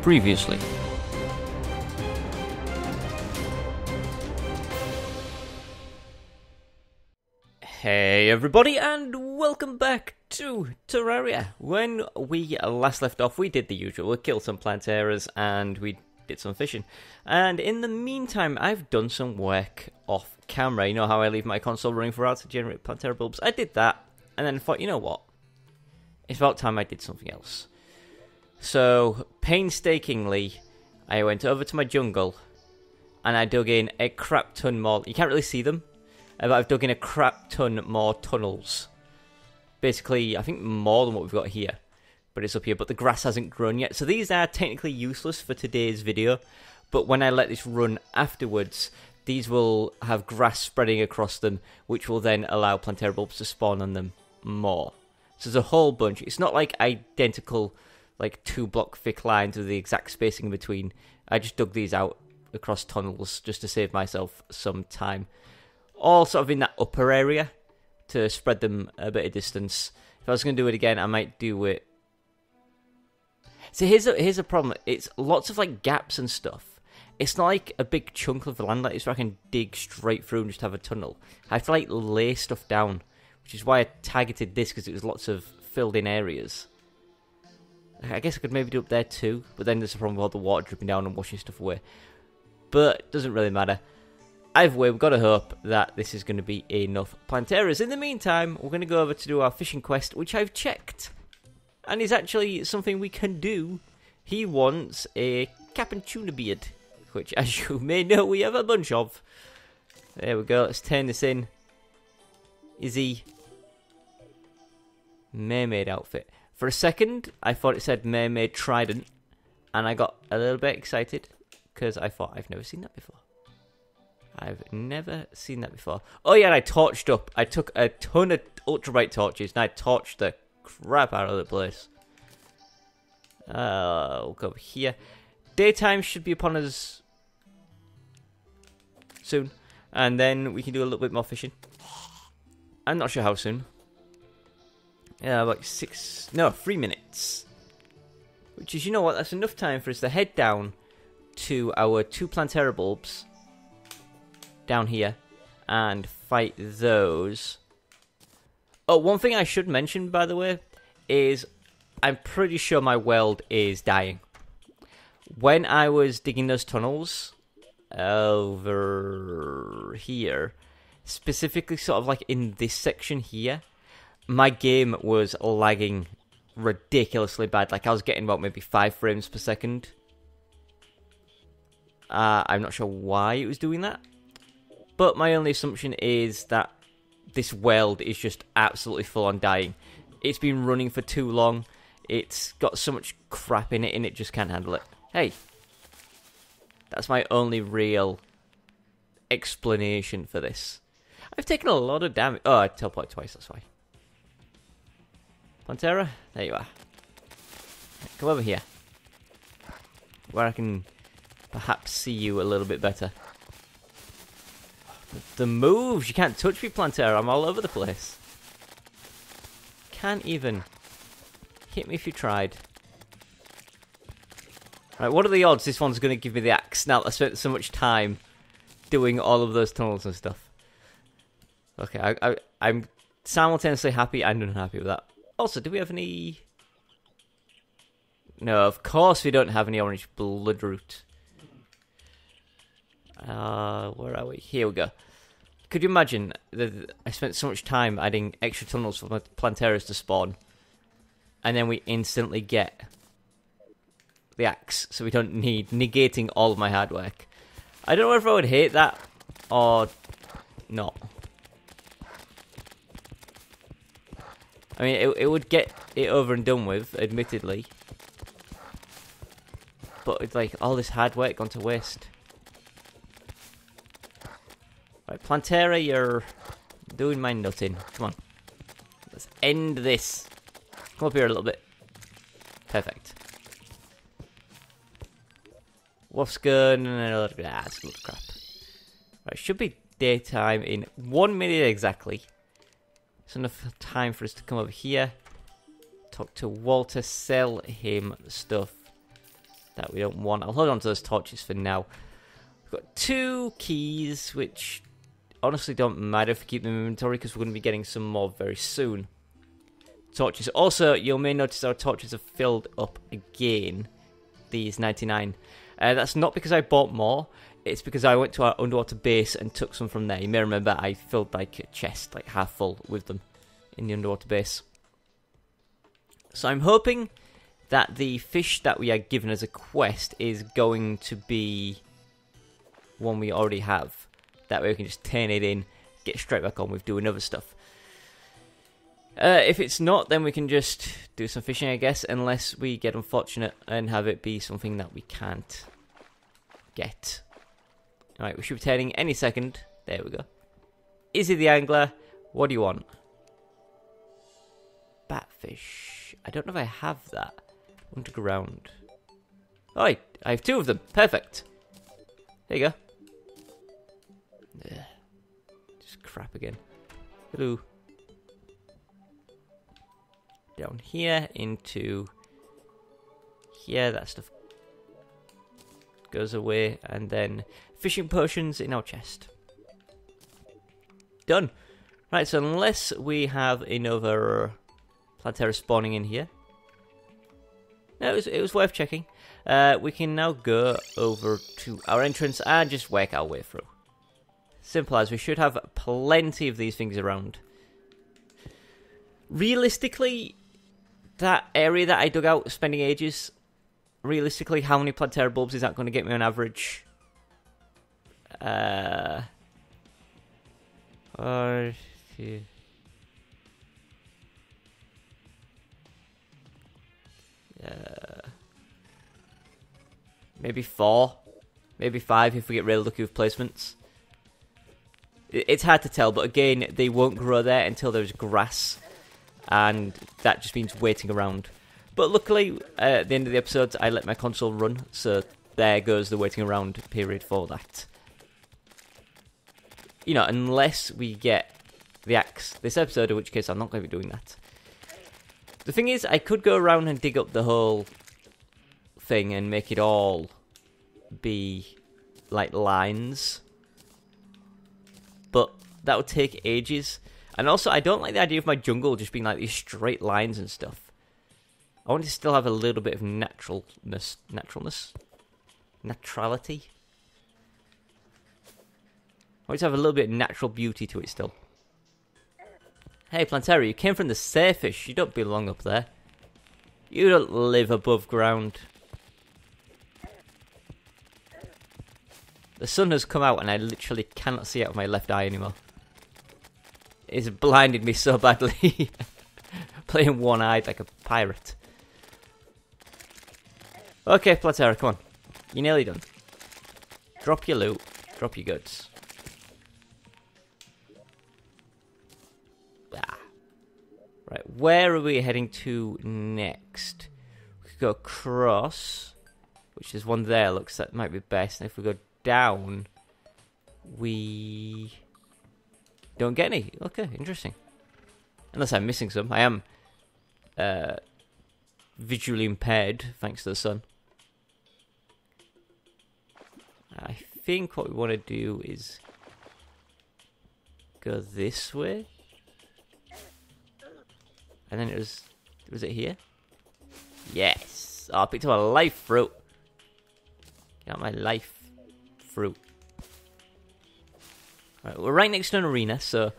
Previously. Hey everybody, and welcome back to Terraria. When we last left off, we did the usual. We killed some plantaras and we did some fishing. And in the meantime, I've done some work off camera. You know how I leave my console running for hours to generate plantara bulbs? I did that, and then thought, you know what? It's about time I did something else. So, painstakingly, I went over to my jungle, and I dug in a crap ton more. You can't really see them, but I've dug in a crap ton more tunnels. Basically, I think more than what we've got here. But it's up here, but the grass hasn't grown yet. So these are technically useless for today's video. But when I let this run afterwards, these will have grass spreading across them, which will then allow plantara bulbs to spawn on them more. So there's a whole bunch. It's not like identical, like 2-block thick lines with the exact spacing in between. I just dug these out across tunnels just to save myself some time. All sort of in that upper area to spread them a bit of distance. If I was going to do it again, I might do it. So here's a problem. It's lots of like gaps and stuff. It's not like a big chunk of the land like this where I can dig straight through and just have a tunnel. I have to like lay stuff down, which is why I targeted this, because it was lots of filled in areas. I guess I could maybe do up there too, but then there's a problem with all the water dripping down and washing stuff away. But it doesn't really matter. Either way, we've got to hope that this is going to be enough plantaras. In the meantime, we're going to go over to do our fishing quest, which I've checked. And is actually something we can do. He wants a cap and tuna beard, which, as you may know, we have a bunch of. There we go, let's turn this in. Izzy. Mermaid outfit. For a second, I thought it said mermaid trident, and I got a little bit excited, because I thought, I've never seen that before. I've never seen that before. Oh yeah, and I torched up. I took a ton of ultrabright torches, and I torched the crap out of the place. We'll go here. Daytime should be upon us soon, and then we can do a little bit more fishing. I'm not sure how soon. Yeah, like 3 minutes. Which is, you know what, that's enough time for us to head down to our 2 plantara bulbs down here and fight those. Oh, one thing I should mention, by the way, is I'm pretty sure my world is dying. When I was digging those tunnels over here, specifically sort of like in this section here, my game was lagging ridiculously bad. Like I was getting about maybe 5 frames per second. I'm not sure why it was doing that. But my only assumption is that this world is just absolutely full on dying. It's been running for too long. It's got so much crap in it and it just can't handle it. Hey. That's my only real explanation for this. I've taken a lot of damage. Oh, I teleported twice, that's why. Plantara, there you are. Come over here. Where I can perhaps see you a little bit better. The moves! You can't touch me, Plantara. I'm all over the place. Can't even hit me if you tried. Right, what are the odds this one's going to give me the axe now that I spent so much time doing all of those tunnels and stuff? Okay, I'm simultaneously happy and unhappy with that. Also, do we have any... No, of course we don't have any orange bloodroot. Where are we? Here we go. Could you imagine that I spent so much time adding extra tunnels for my plantaras to spawn, and then we instantly get the axe, so we don't need negating all of my hard work. I don't know if I would hate that or not. I mean, it would get it over and done with, admittedly. But it's like all this hard work gone to waste. Right, Plantara, you're doing my nutting. Come on. Let's end this. Come up here a little bit. Perfect. What's going on? That's a lot of crap. Right, should be daytime in 1 minute exactly. It's enough time for us to come over here, talk to Walter, sell him the stuff that we don't want. I'll hold on to those torches for now. We've got 2 keys, which honestly don't matter if we keep them in inventory because we're going to be getting some more very soon. Torches. Also, you may notice our torches have filled up again. These 99. That's not because I bought more. It's because I went to our underwater base and took some from there. You may remember I filled like a chest, like half full with them in the underwater base. So I'm hoping that the fish that we are given as a quest is going to be one we already have. That way we can just turn it in, get straight back on with doing other stuff. If it's not, then we can just do some fishing, I guess, unless we get unfortunate and have it be something that we can't get. Alright, we should be turning any second. There we go. Izzy the angler, what do you want? Batfish. I don't know if I have that. Underground. Oh, I have 2 of them. Perfect. There you go. Ugh. Just crap again. Hello. Down here into here. That stuff goes away. And then fishing potions in our chest. Done. Right, so unless we have another Plantera spawning in here. No, it was worth checking. We can now go over to our entrance and just work our way through. Simple as. We should have plenty of these things around. Realistically, that area that I dug out, spending ages, realistically, how many Plantera bulbs is that going to get me on average? Maybe 4, maybe 5 if we get really lucky with placements. It's hard to tell, but again, they won't grow there until there's grass, and that just means waiting around. But luckily, at the end of the episode, I let my console run, so there goes the waiting around period for that. You know, unless we get the axe this episode, in which case I'm not going to be doing that. The thing is, I could go around and dig up the whole thing and make it all be like lines, but that would take ages. And also, I don't like the idea of my jungle just being like these straight lines and stuff. I want to still have a little bit of naturality. I want to have a little bit of natural beauty to it still. Hey, Plantera, you came from the surface. You don't belong up there. You don't live above ground. The sun has come out and I literally cannot see out of my left eye anymore. It's blinded me so badly. Playing one-eyed like a pirate. Okay, Plantera, come on. You're nearly done. Drop your loot. Drop your goods. Right, where are we heading to next? We could go across, which is one there. Looks that might be best. And if we go down, we don't get any. Okay, interesting. Unless I'm missing some. I am visually impaired, thanks to the sun. I think what we want to do is go this way. And then was it here? Yes! Oh, I picked up a life fruit. Get out my life fruit. Right, we're right next to an arena, so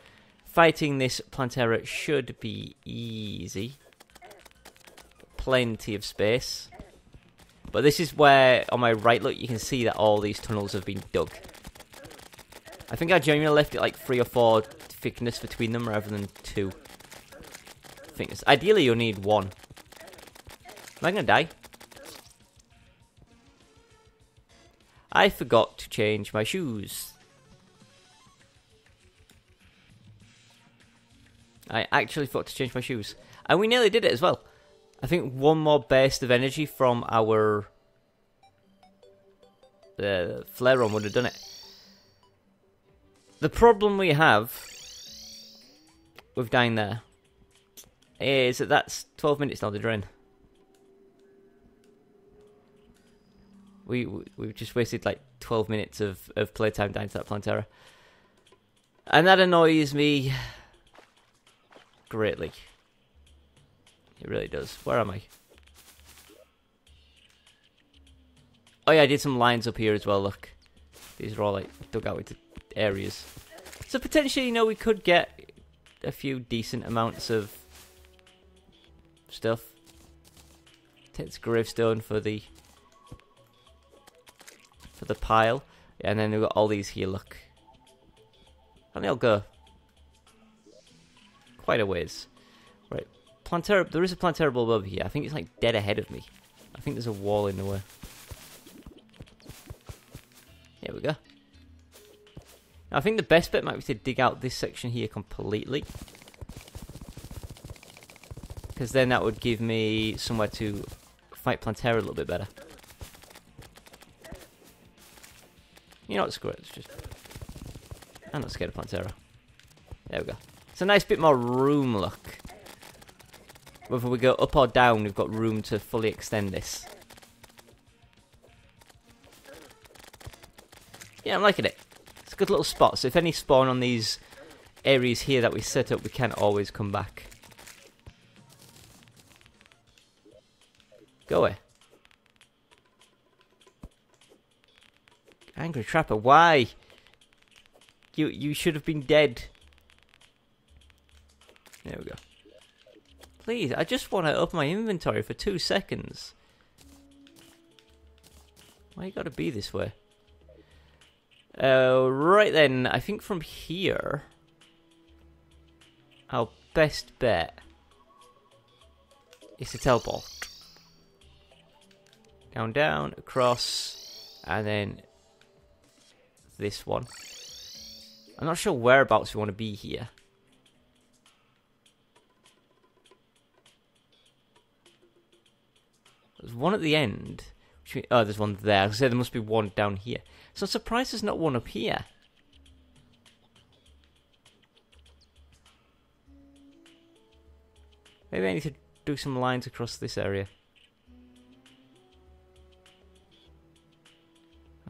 fighting this Plantera should be easy. Plenty of space. But this is where, on my right, look, you can see that all these tunnels have been dug. I think I genuinely left it like 3 or 4 thickness between them rather than 2. Ideally, you'll need 1. Am I gonna die? I forgot to change my shoes. I actually forgot to change my shoes. And we nearly did it as well. I think 1 more burst of energy from our flare run would have done it. The problem we have with dying there is that that's 12 minutes now to drain. We've just wasted like 12 minutes of playtime down to that Plantera. And that annoys me greatly. It really does. Where am I? Oh yeah, I did some lines up here as well, look. These are all like dug out into areas. So potentially, you know, we could get a few decent amounts of stuff. Take this gravestone for the pile. Yeah, and then we've got all these here, look. And they'll go quite a ways. Right. Plantera, there is a Plantera bulb over here. I think it's like dead ahead of me. I think there's a wall in the way. Here we go. Now, I think the best bet might be to dig out this section here completely. Because then that would give me somewhere to fight Plantera a little bit better. You know what, screw it. It's just... I'm not scared of Plantera. There we go. It's a nice bit more room, look. Whether we go up or down, we've got room to fully extend this. Yeah, I'm liking it. It's a good little spot. So if any spawn on these areas here that we set up, we can always come back. Go away. Angry Trapper, why? You should have been dead. There we go. Please, I just want to open my inventory for 2 seconds. Why you gotta be this way? Right then, I think from here, our best bet is to teleport. Down, down, across, and then this one. I'm not sure whereabouts we want to be here. There's one at the end. Oh, there's one there. I was going to say there must be one down here. So I'm surprised there's not one up here. Maybe I need to do some lines across this area.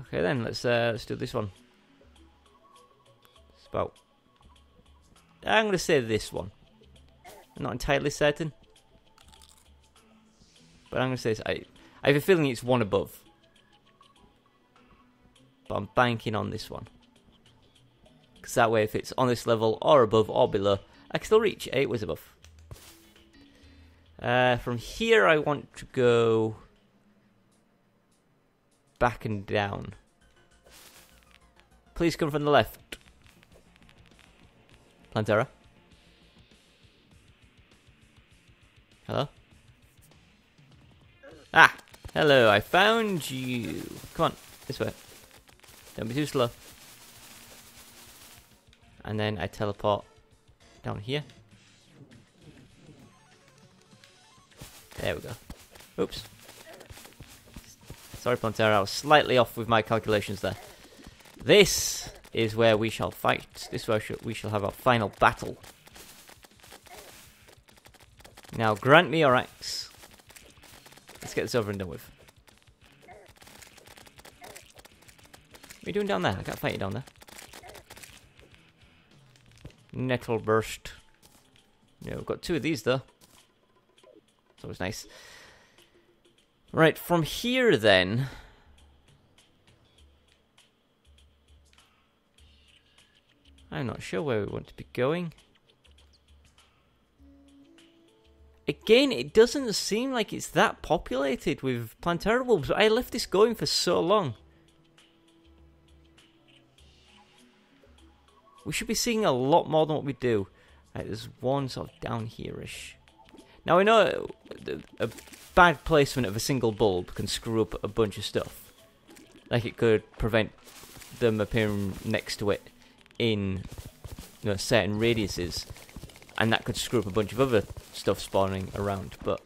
Okay then, let's do this one. It's about... I'm going to say this one. I'm not entirely certain. But I'm going to say this. I have a feeling it's one above. But I'm banking on this one. Because that way if it's on this level or above or below, I can still reach. It was above. From here I want to go back and down. Please come from the left. Plantera. Hello? Ah! Hello, I found you. Come on, this way. Don't be too slow. And then I teleport down here. There we go. Oops. Sorry, Plantera, I was slightly off with my calculations there. This is where we shall fight. This is where we shall have our final battle. Now, grant me your axe. Let's get this over and done with. What are you doing down there? I can't fight you down there. Nettle burst. Yeah, we've got 2 of these though. It's always nice. Right, from here then. I'm not sure where we want to be going. Again, it doesn't seem like it's that populated with Plantera bulbs, but I left this going for so long. We should be seeing a lot more than what we do. Right, there's one sort of down here-ish. Now, I know a bad placement of a single bulb can screw up a bunch of stuff. Like it could prevent them appearing next to it in certain radiuses. And that could screw up a bunch of other stuff spawning around. But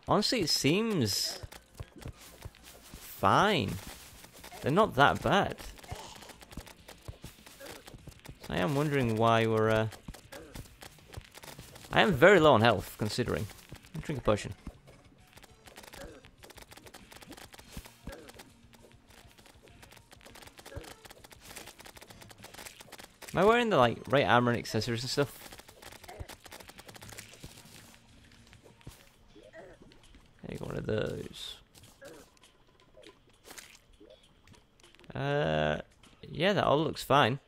honestly, it seems fine. They're not that bad. So I am wondering why we're... I am very low on health, considering. Let me drink a potion. Am I wearing the like right armor and accessories and stuff? Take one of those. Yeah, that all looks fine.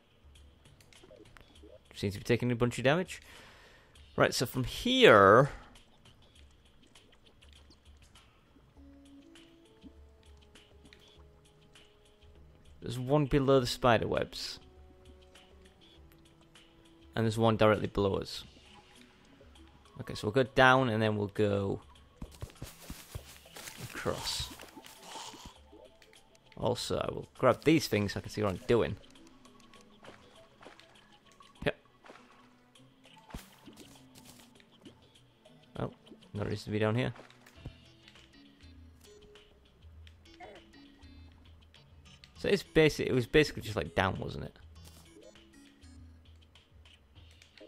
Seems to be taking a bunch of damage. Right, so from here... There's one below the spider webs. And there's one directly below us. Okay, so we'll go down and then we'll go across. Also, I will grab these things so I can see what I'm doing. Yep. Oh, no reason to be down here. So it's it was basically just like down, wasn't it?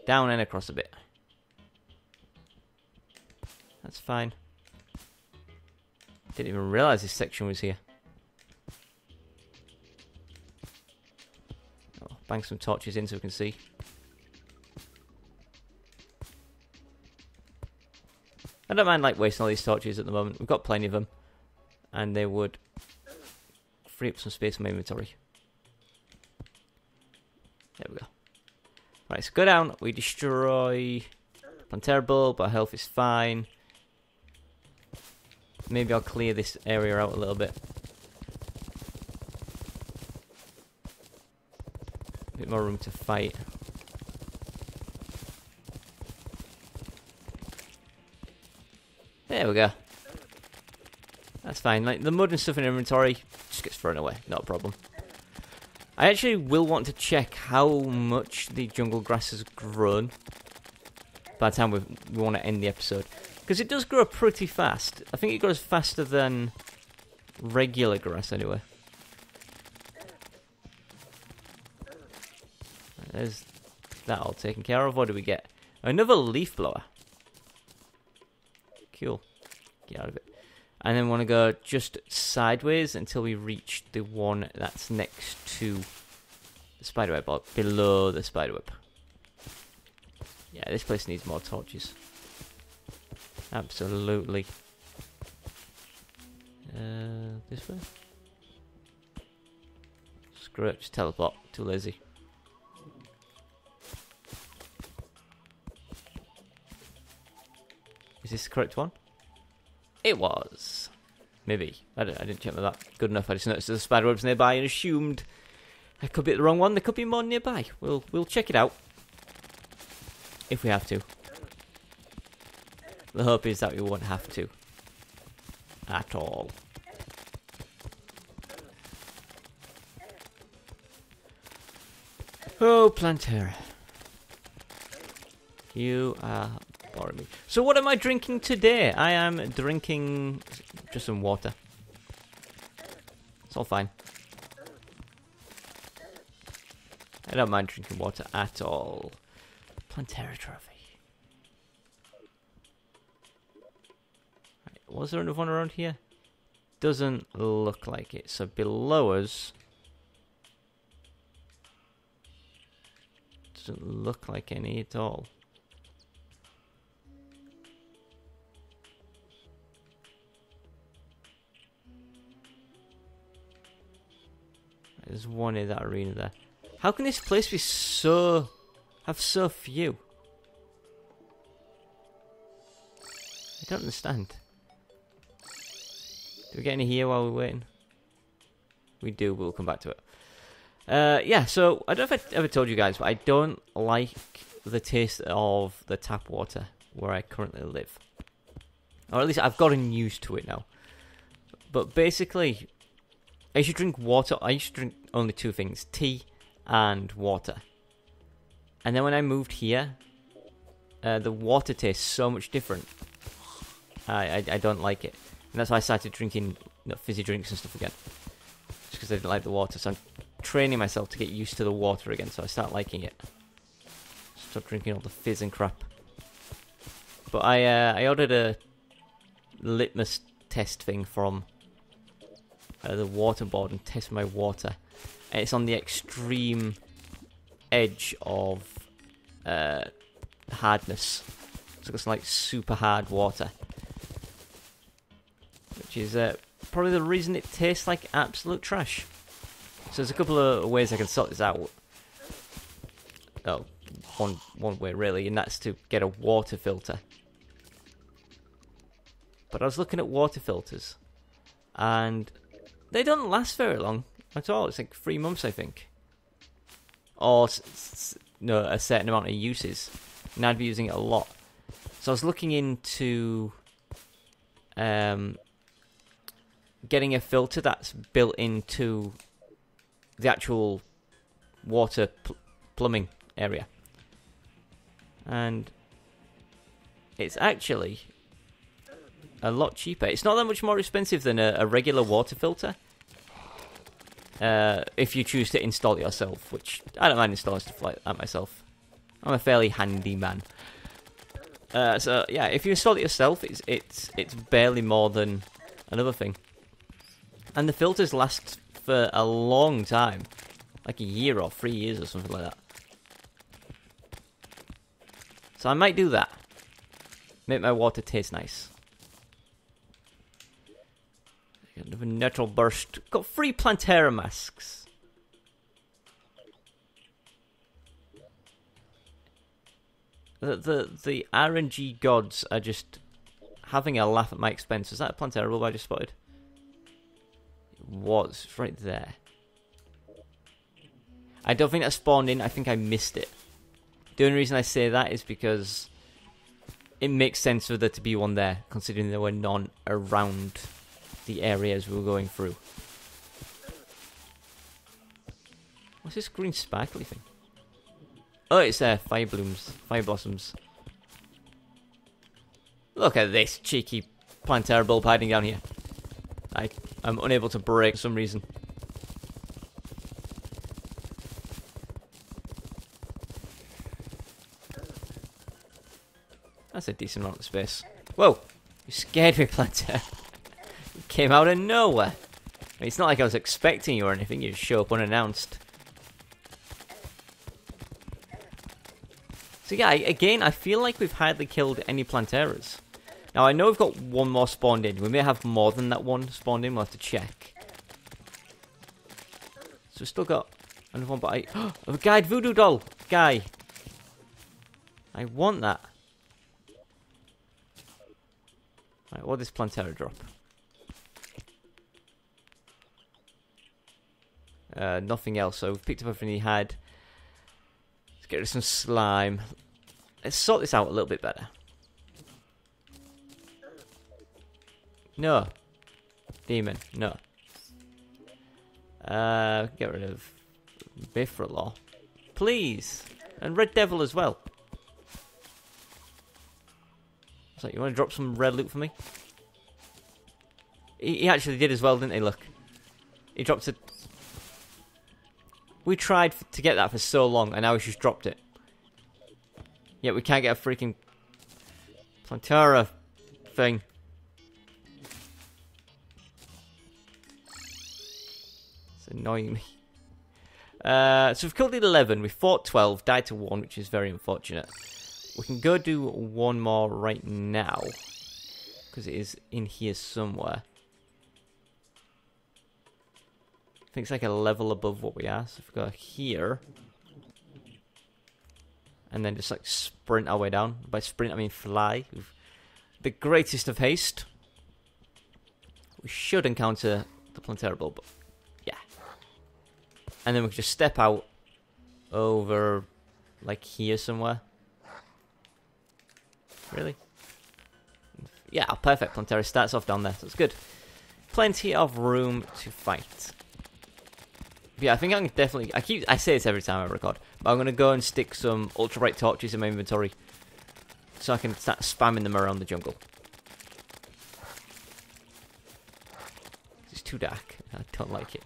Down and across a bit. That's fine. Didn't even realise this section was here. Oh, bang some torches in so we can see. I don't mind like wasting all these torches at the moment. We've got plenty of them. And they would free up some space in my inventory. There we go. Right, so go down. We destroy Plantera bulb. Our health is fine. Maybe I'll clear this area out a little bit. A bit more room to fight. There we go. That's fine. Like the mud and stuff in inventory just gets thrown away. Not a problem. I actually will want to check how much the jungle grass has grown by the time we want to end the episode. Because it does grow pretty fast. I think it grows faster than regular grass anyway. There's that all taken care of. What do we get? Another leaf blower. Cool. Get out of it. And then want to go just sideways until we reach the one that's next to the spiderweb, or below the spiderweb. Yeah, this place needs more torches. Absolutely. This way? Screw it, just teleport. Too lazy. Is this the correct one? It was. Maybe. I didn't check that good enough. I just noticed there's spiderwebs nearby and assumed I could be at the wrong one. There could be more nearby. We'll check it out. If we have to. The hope is that we won't have to. At all. Oh, Plantera. You are boring me. So what am I drinking today? I am drinking just some water. It's all fine. I don't mind drinking water at all. Plantera trophy. Right, was there another one around here? Doesn't look like it. So below us... doesn't look like any at all. There's one in that arena there. How can this place be so... have so few? I don't understand. Do we get any here while we're waiting? We do, but we'll come back to it. Yeah, so, I don't know if I ever told you guys, but I don't like the taste of the tap water where I currently live. Or at least I've gotten used to it now. But basically... I used to drink water. I used to drink only two things, tea and water. And then when I moved here, the water tastes so much different. I don't like it. And that's why I started drinking fizzy drinks and stuff again. Just because I didn't like the water. So I'm training myself to get used to the water again, so I start liking it. Stop drinking all the fizz and crap. But I ordered a litmus test thing from... the water board and test my water, and it's on the extreme edge of hardness. So it's like super hard water, which is probably the reason it tastes like absolute trash. So there's a couple of ways I can sort this out. Oh, one way really, and that's to get a water filter. But I was looking at water filters, and they don't last very long at all. It's like 3 months, I think. Or no, a certain amount of uses. And I'd be using it a lot. So I was looking into getting a filter that's built into the actual water plumbing area. And it's actually a lot cheaper. It's not that much more expensive than a regular water filter. If you choose to install it yourself, which I don't mind installing stuff like that myself. I'm a fairly handy man. So yeah, if you install it yourself, it's barely more than another thing. And the filters last for a long time. Like a year or 3 years or something like that. So I might do that. Make my water taste nice. Another natural burst. Got 3 Plantera masks. The RNG gods are just having a laugh at my expense. Was that a Plantera bulb I just spotted? It was. It's right there. I don't think that spawned in. I think I missed it. The only reason I say that is because it makes sense for there to be one there, considering there were none around the areas we were going through. What's this green sparkly thing? Oh, it's fire blossoms. Look at this cheeky Plantera bulb hiding down here. I'm unable to break for some reason. That's a decent amount of space. Whoa! You scared me, Plantera. You came out of nowhere. I mean, it's not like I was expecting you or anything. You just show up unannounced. So yeah, again, I feel like we've hardly killed any Planteras. Now, I know we've got one more spawned in. We may have more than that one spawned in. We'll have to check. So we've still got another one, but a guide voodoo doll! Guy! I want that. Right, what does Plantera drop? Nothing else, so we've picked up everything he had. Let's get rid of some slime. Let's sort this out a little bit better. No. Demon, no. Get rid of Bifralaw. Please! And Red Devil as well. So you want to drop some red loot for me? He actually did as well, didn't he? Look. He dropped it. We tried to get that for so long, and now he's just dropped it. Yet we can't get a freaking Plantera thing. It's annoying me. So we've killed 11, we fought 12, died to 1, which is very unfortunate. We can go do one more right now, because it is in here somewhere. I think it's like a level above what we are, so if we go here, and then just like sprint our way down. By sprint I mean fly, with the greatest of haste. We should encounter the Plantera bulb, but yeah. And then we can just step out over like here somewhere. Really? Yeah, perfect. Plantera starts off down there, so it's good. Plenty of room to fight. But yeah, I think I'm definitely... I say this every time I record, but I'm going to go and stick some ultra bright torches in my inventory so I can start spamming them around the jungle. It's too dark. I don't like it.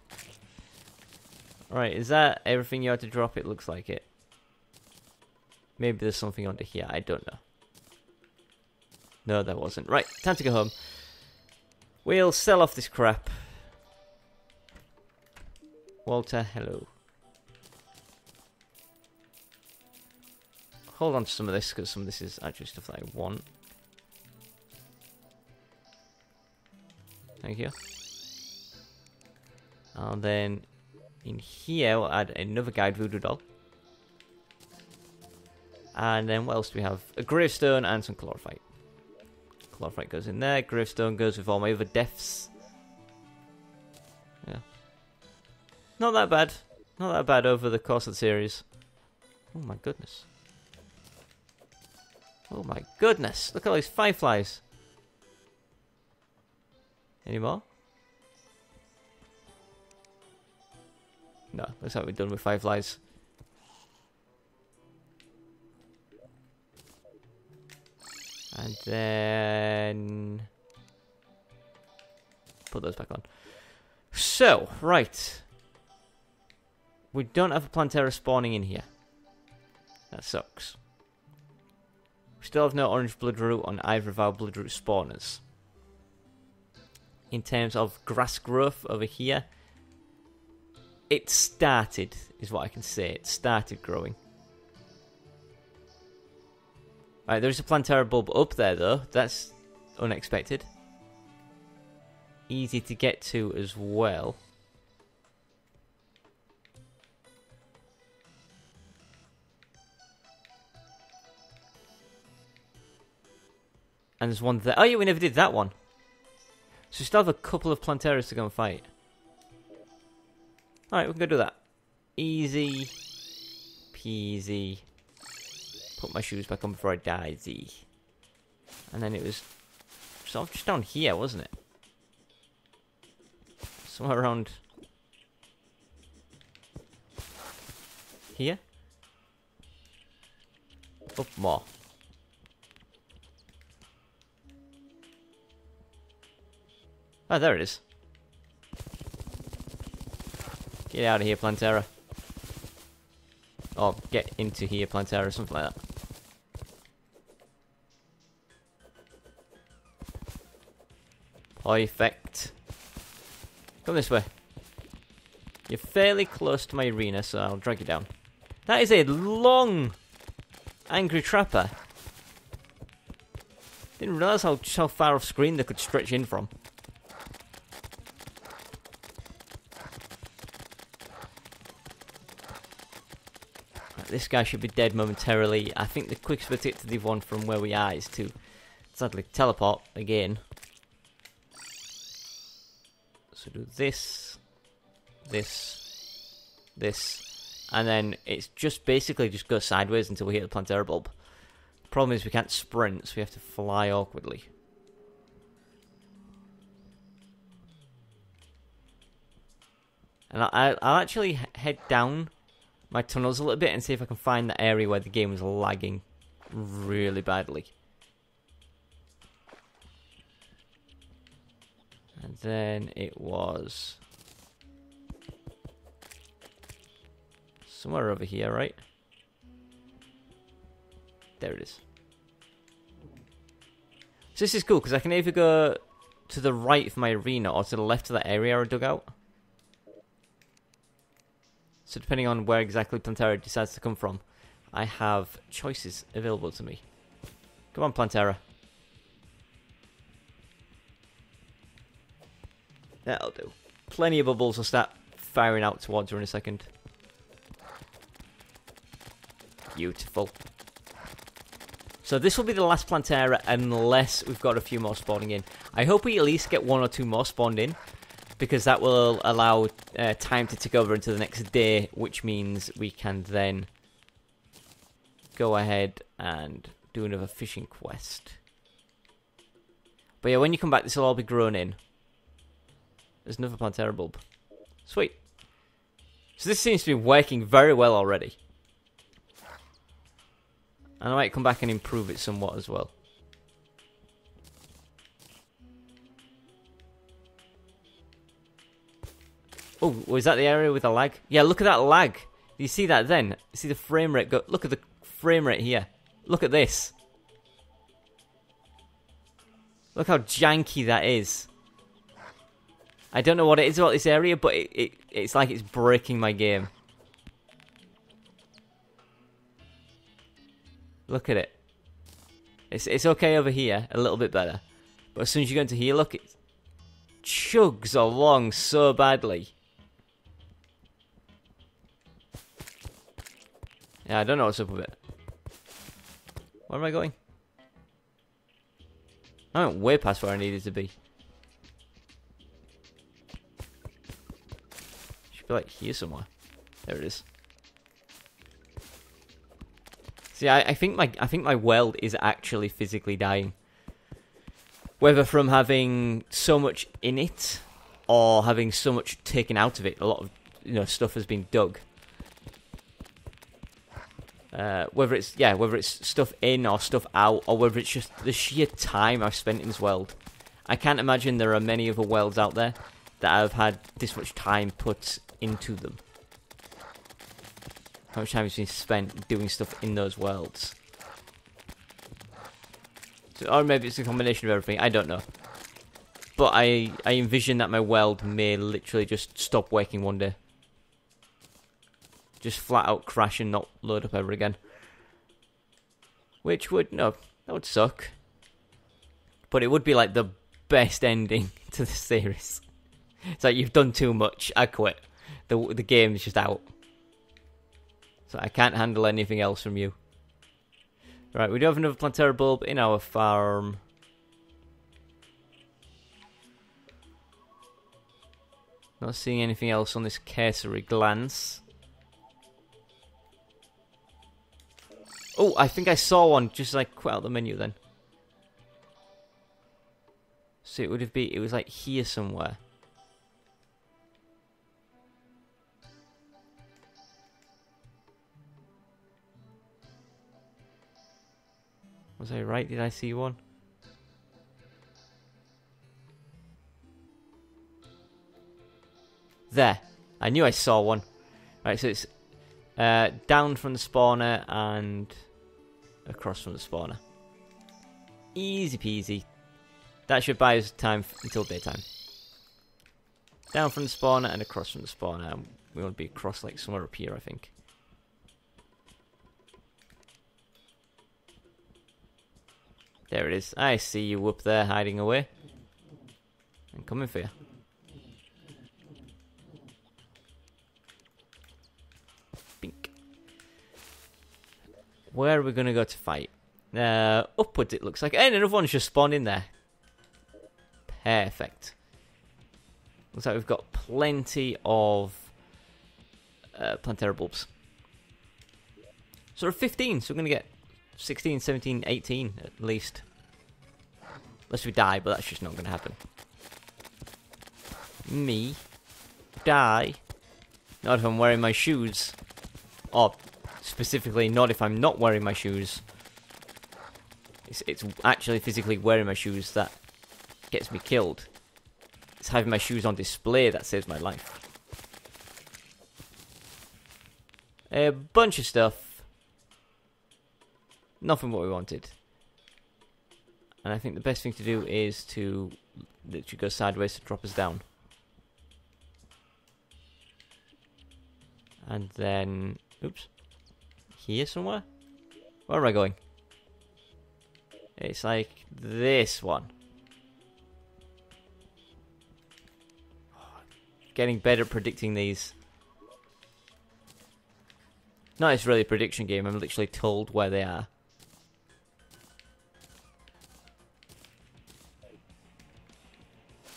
Alright, is that everything you had to drop? It looks like it. Maybe there's something under here. I don't know. No, there wasn't. Right, time to go home. We'll sell off this crap. Walter, hello. hold on to some of this, because some of this is actually stuff that I want. Thank you. And then in here, we'll add another guide voodoo doll. And then what else do we have? A gravestone and some chlorophyte. Chlorophyte goes in there. Gravestone goes with all my other deaths. Yeah. Not that bad. Not that bad over the course of the series. Oh my goodness. Oh my goodness. Look at all these fireflies. Any more? No, looks like we're done with fireflies. And then put those back on. So, right. We don't have a Plantera spawning in here. That sucks. We still have no orange bloodroot on either of our bloodroot spawners. In terms of grass growth over here, it started, is what I can say. It started growing. Right, there's a Plantera bulb up there, though. That's unexpected. Easy to get to as well. And there's one there. Oh, yeah, we never did that one. So we still have a couple of Planteras to go and fight. Alright, we can go do that. Easy peasy. Put my shoes back on before I die, Z. And then it was sort of just down here, wasn't it? Somewhere around here? Up more. Oh, there it is. Get out of here, Plantera. Or get into here, Plantera, something like that. Perfect. Come this way. You're fairly close to my arena, so I'll drag you down. That is a long, angry trapper. Didn't realise how far off screen they could stretch in from. This guy should be dead momentarily. I think the quickest way to get to the one from where we are is to sadly teleport again. So do this, this, this, and then it's just basically just go sideways until we hit the Plantera bulb. The problem is we can't sprint, so we have to fly awkwardly. And I'll actually head down my tunnels a little bit and see if I can find the area where the game was lagging really badly. And then it was somewhere over here, right? There it is. So this is cool because I can either go to the right of my arena or to the left of that area I dug out. So depending on where exactly Plantera decides to come from, I have choices available to me. Come on, Plantera. That'll do. Plenty of bubbles will start firing out towards her in a second. Beautiful. So this will be the last Plantera unless we've got a few more spawning in. I hope we at least get one or two more spawned in, because that will allow time to tick over into the next day, which means we can then go ahead and do another fishing quest. But yeah, when you come back, this will all be grown in. There's another Plantera bulb. Sweet. So this seems to be working very well already. And I might come back and improve it somewhat as well. Oh, was that the area with the lag? Yeah, look at that lag. Do you see that then? You see the frame rate go... Look at the frame rate here. Look at this. Look how janky that is. I don't know what it is about this area, but it's like it's breaking my game. Look at it. It's okay over here, a little bit better. But as soon as you go into here, look, it chugs along so badly. Yeah, I don't know what's up with it. Where am I going? I went way past where I needed to be. Should be like here somewhere. There it is. See, I think my world is actually physically dying. Whether from having so much in it, or having so much taken out of it, a lot of stuff has been dug. Whether it's stuff in or stuff out, or whether it's just the sheer time I've spent in this world. I can't imagine there are many other worlds out there that have had this much time put into them. How much time has been spent doing stuff in those worlds. So, or maybe it's a combination of everything, I don't know. But I envision that my world may literally just stop working one day. Just flat out crash and not load up ever again. Which would, no, that would suck. But it would be like the best ending to the series. It's like, you've done too much, I quit. The game's just out. So I can't handle anything else from you. Right, we do have another Plantera bulb in our farm. Not seeing anything else on this cursory glance. Oh, I think I saw one just like quit out the menu then. So it was like here somewhere. Was I right? Did I see one? There. I knew I saw one. Right, so it's down from the spawner and across from the spawner. Easy peasy. That should buy us time until daytime. Down from the spawner and across from the spawner. We want to be across like somewhere up here, I think. There it is. I see you up there hiding away. I'm coming for you. Bink. Where are we going to go to fight? Upwards it looks like. And another one's just spawned in there. Perfect. Looks like we've got plenty of Plantera bulbs. So we're 15, so we're going to get 16, 17, 18 at least. Unless we die, but that's just not going to happen. Me. Die. Not if I'm wearing my shoes. Or, specifically, not if I'm not wearing my shoes. It's actually physically wearing my shoes that gets me killed. It's having my shoes on display that saves my life. A bunch of stuff. Nothing what we wanted. And I think the best thing to do is to literally go sideways to drop us down. And then... oops. Here somewhere? Where am I going? It's like this one. Getting better at predicting these. No, it's really a prediction game. I'm literally told where they are.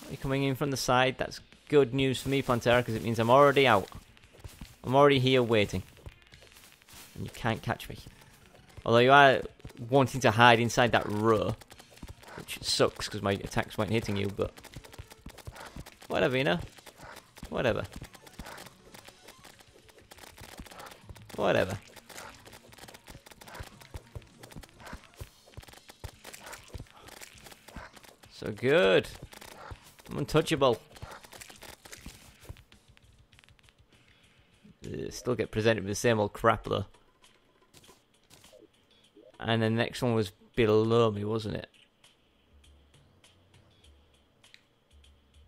Are you coming in from the side? That's good news for me, Plantera, because it means I'm already out. I'm already here waiting. And you can't catch me. Although you are wanting to hide inside that row. Which sucks, because my attacks weren't hitting you, but... whatever, you know? Whatever. Whatever. So good. I'm untouchable. Still get presented with the same old crap though. And the next one was below me, wasn't it?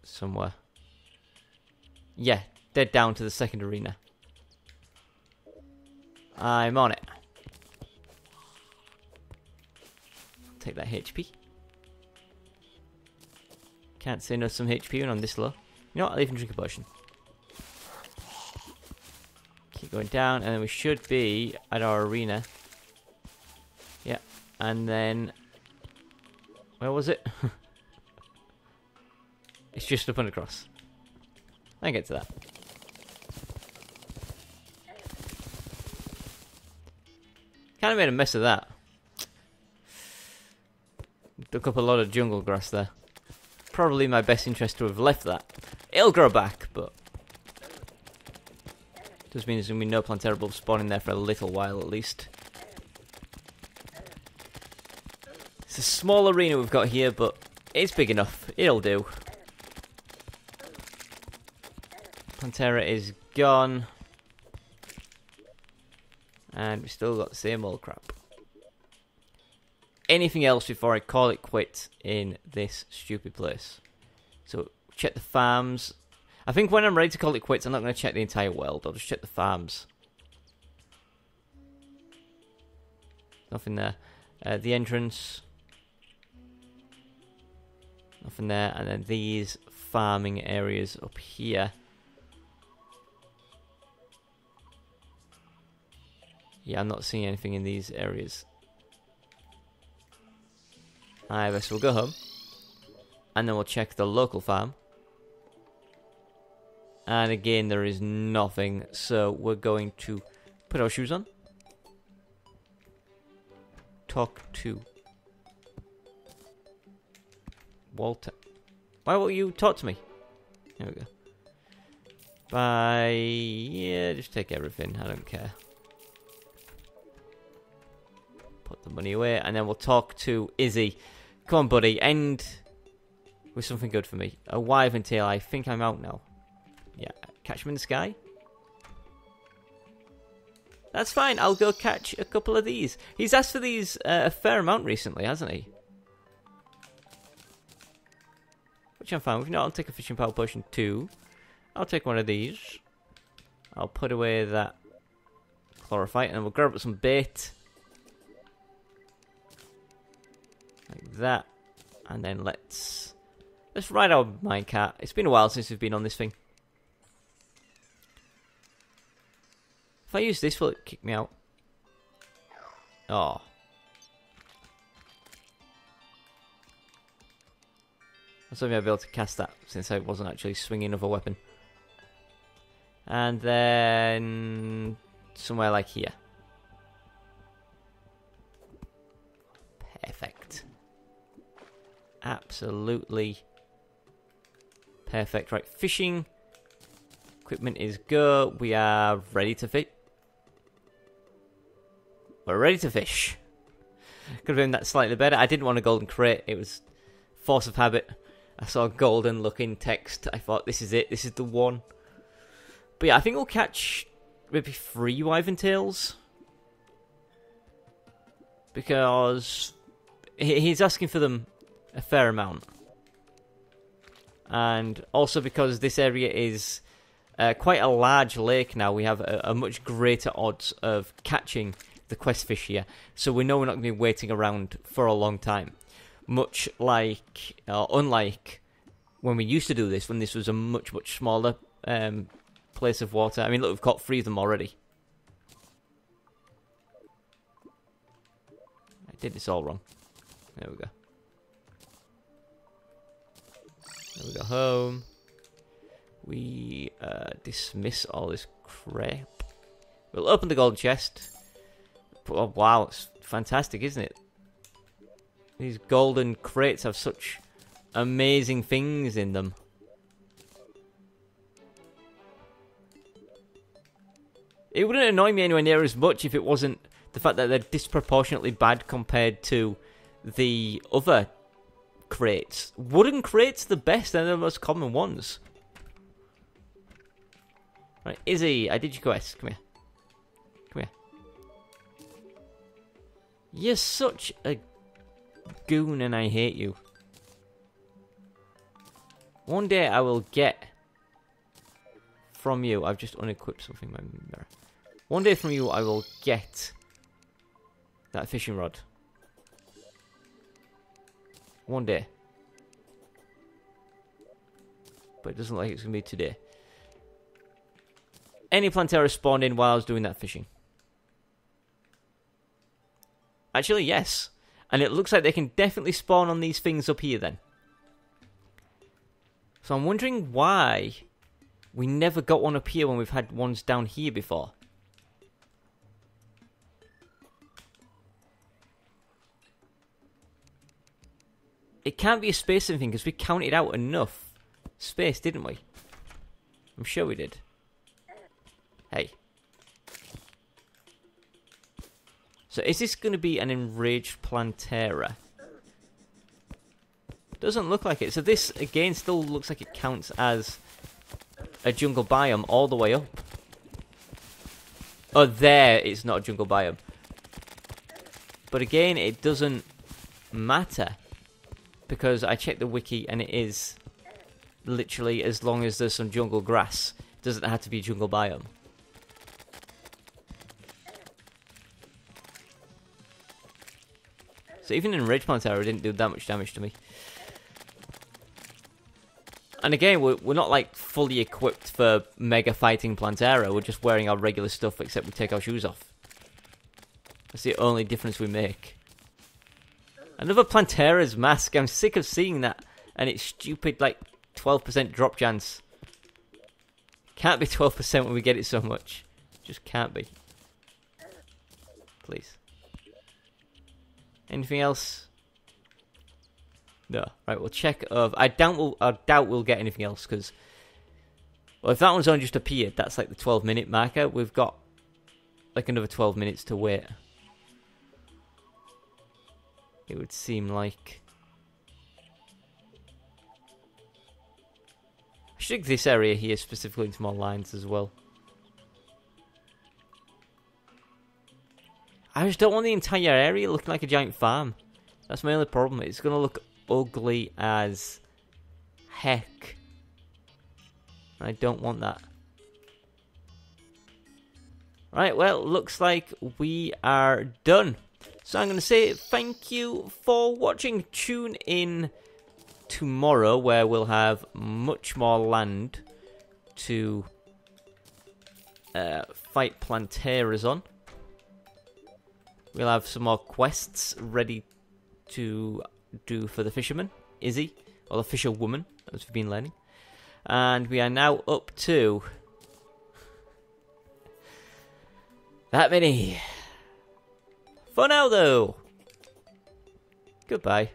Somewhere. Yeah, dead down to the second arena. I'm on it. take that HP. Can't say no to some HP when I'm this low. You know what? I'll even drink a potion. Keep going down, and then we should be at our arena. Yeah, and then... Where was it? It's just up and across. I get to that. Kind of made a mess of that. Took up a lot of jungle grass there. Probably my best interest to have left that. It'll grow back, but... Does mean there's going to be no Plantera bulbs spawning there for a little while at least. It's a small arena we've got here, but it's big enough. It'll do. Plantera is gone. And we still got the same old crap. Anything else before I call it quits in this stupid place? So, check the farms. I think when I'm ready to call it quits, I'm not going to check the entire world. I'll just check the farms. Nothing there. The entrance. Nothing there. And then these farming areas up here. Yeah, I'm not seeing anything in these areas. I guess we'll go home. And then we'll check the local farm. And again, there is nothing. So we're going to put our shoes on. Talk to Walter. Why won't you talk to me? There we go. Bye. Yeah, just take everything. I don't care. Put the money away. And then we'll talk to Izzy. Come on, buddy. End with something good for me. A wyvern tail. I think I'm out now. Yeah. Catch him in the sky. That's fine. I'll go catch a couple of these. He's asked for these a fair amount recently, hasn't he? Which I'm fine with. No, I'll take a fishing power potion too. I'll take one of these. I'll put away that chlorophyte and then we'll grab up some bait. Like that. And then let's ride our minecart. It's been a while since we've been on this thing. If I use this, will it kick me out? Oh. I thought I'd be able to cast that since I wasn't actually swinging another weapon. And then somewhere like here. Perfect. Absolutely perfect. Right, fishing equipment is go. We are ready to fish. We're ready to fish. Could have been that slightly better. I didn't want a golden crate. It was force of habit. I saw golden looking text. I thought, this is it. This is the one. But yeah, I think we'll catch maybe 3 wyvern tails. Because he's asking for them a fair amount. And also because this area is quite a large lake now, we have a much greater odds of catching the quest fish here. So we know we're not going to be waiting around for a long time. Much like, unlike when we used to do this, when this was a much, much smaller place of water. I mean, look, we've caught 3 of them already. I did this all wrong. There we go. There we go home. We dismiss all this crap. We'll open the golden chest. Oh, wow, it's fantastic, isn't it? These golden crates have such amazing things in them. It wouldn't annoy me anywhere near as much if it wasn't the fact that they're disproportionately bad compared to the other crates. Wooden crates the best, they're the most common ones. Right, Izzy, I did your quest. Come here. Come here. You're such a goon and I hate you. One day I will get from you. I've just unequipped something in my mirror. One day from you I will get that fishing rod. One day. But it doesn't look like it's going to be today. Any Plantera spawned in while I was doing that fishing? Actually, yes. And it looks like they can definitely spawn on these things up here then. So I'm wondering why we never got one up here when we've had ones down here before. It can't be a spacing thing because we counted out enough space, didn't we? I'm sure we did. Hey. So is this going to be an enraged Plantera? Doesn't look like it. So this, again, still looks like it counts as a jungle biome all the way up. Oh, there it's not a jungle biome. But again, it doesn't matter. Because I checked the wiki and it is literally as long as there's some jungle grass. It doesn't have to be a jungle biome. So even in Rage Plantera, it didn't do that much damage to me. And again, we're not like fully equipped for mega fighting Plantera. We're just wearing our regular stuff except we take our shoes off. That's the only difference we make. Another Plantera's mask. I'm sick of seeing that. And it's stupid, like, 12% drop chance. Can't be 12% when we get it so much. Just can't be. Please. Anything else? No. Right, we'll check of... I doubt we'll get anything else, because... Well, if that one's only just appeared, that's like the 12-minute marker. We've got, like, another 12 minutes to wait. It would seem like... I should dig this area here specifically into more lines as well. I just don't want the entire area looking like a giant farm. That's my only problem. It's going to look ugly as heck. I don't want that. Right, well, looks like we are done. So I'm going to say thank you for watching. Tune in tomorrow where we'll have much more land to fight Planteras on. We'll have some more quests ready to do for the fisherman, Izzy, or the fisherwoman, as we've been learning. And we are now up to that many. For now, though, goodbye.